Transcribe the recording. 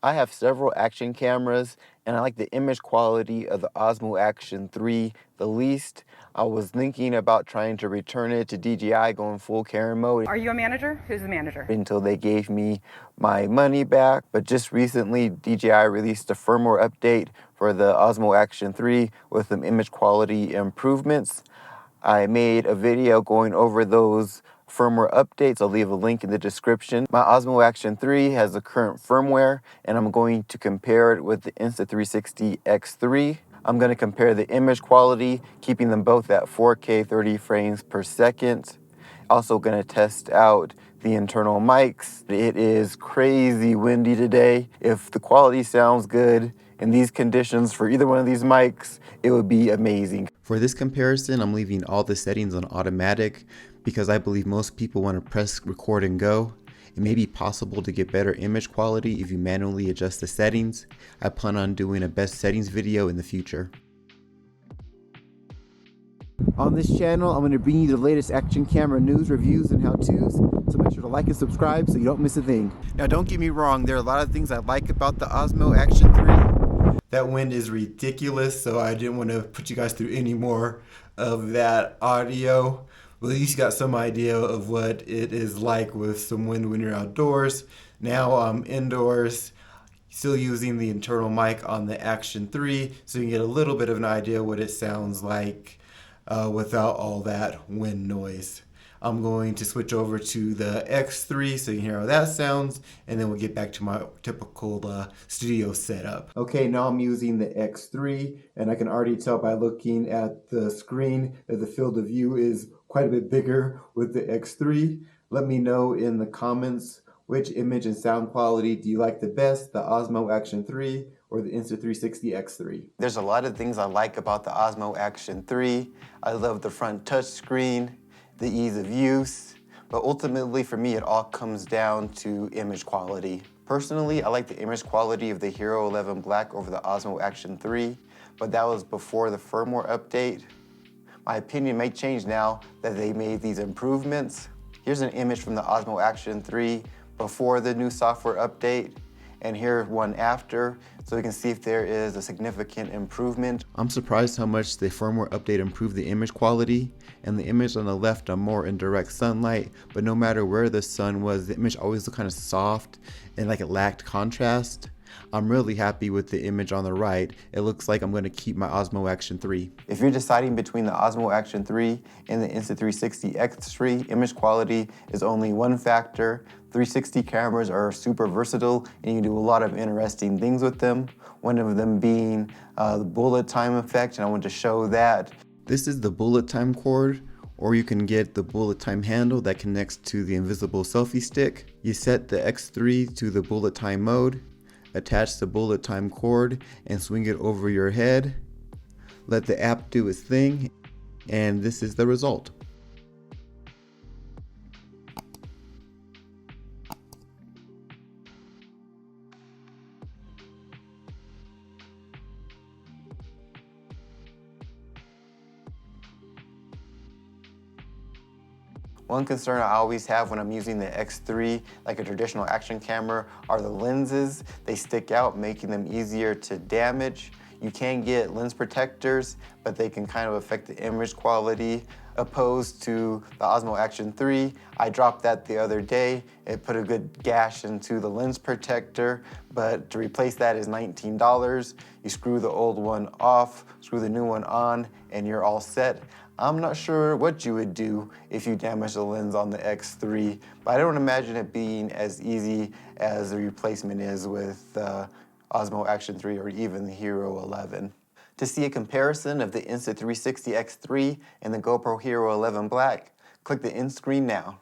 I have several action cameras, and I like the image quality of the Osmo Action 3 the least. I was thinking about trying to return it to DJI, going full Karen mode. Are you a manager? Who's the manager? Until they gave me my money back. But just recently, DJI released a firmware update for the Osmo Action 3 with some image quality improvements. I made a video going over those firmware updates. I'll leave a link in the description. My Osmo Action 3 has the current firmware, and I'm going to compare it with the Insta360 X3. I'm going to compare the image quality, keeping them both at 4K 30 frames per second. Also going to test out the internal mics. It is crazy windy today. If the quality sounds good in these conditions for either one of these mics, it would be amazing. For this comparison, I'm leaving all the settings on automatic because I believe most people want to press record and go. It may be possible to get better image quality if you manually adjust the settings. I plan on doing a best settings video in the future. On this channel, I'm going to bring you the latest action camera news, reviews, and how-tos, so make sure to like and subscribe so you don't miss a thing. Now, don't get me wrong, there are a lot of things I like about the Osmo Action 3. That wind is ridiculous, so I didn't want to put you guys through any more of that audio. Well, at least you got some idea of what it is like with some wind when you're outdoors. Now I'm indoors, still using the internal mic on the Action 3, so you can get a little bit of an idea what it sounds like without all that wind noise. I'm going to switch over to the X3 so you can hear how that sounds, and then we'll get back to my typical studio setup. Okay, now I'm using the X3, and I can already tell by looking at the screen that the field of view is quite a bit bigger with the X3. Let me know in the comments which image and sound quality do you like the best, the Osmo Action 3 or the Insta360 X3? There's a lot of things I like about the Osmo Action 3. I love the front touchscreen, the ease of use, but ultimately for me it all comes down to image quality. Personally, I like the image quality of the Hero 11 Black over the Osmo Action 3, but that was before the firmware update. My opinion may change now that they made these improvements. Here's an image from the Osmo Action 3 before the new software update, and here's one after, so we can see if there is a significant improvement. I'm surprised how much the firmware update improved the image quality, and the image on the left are more in direct sunlight, but no matter where the sun was, the image always looked kind of soft and like it lacked contrast. I'm really happy with the image on the right. It looks like I'm going to keep my Osmo Action 3. If you're deciding between the Osmo Action 3 and the Insta360 X3, image quality is only one factor. 360 cameras are super versatile and you can do a lot of interesting things with them. One of them being the bullet time effect, and I want to show that. This is the bullet time cord, or you can get the bullet time handle that connects to the invisible selfie stick. You set the X3 to the bullet time mode, attach the bullet time cord and swing it over your head. Let the app do its thing, and this is the result. One concern I always have when I'm using the X3, like a traditional action camera, are the lenses. They stick out, making them easier to damage. You can get lens protectors, but they can kind of affect the image quality. Opposed to the Osmo Action 3, I dropped that the other day. It put a good gash into the lens protector, but to replace that is $19. You screw the old one off, screw the new one on, and you're all set. I'm not sure what you would do if you damage the lens on the X3, but I don't imagine it being as easy as the replacement is with Osmo Action 3 or even the Hero 11. To see a comparison of the Insta360 X3 and the GoPro Hero 11 Black, click the end screen now.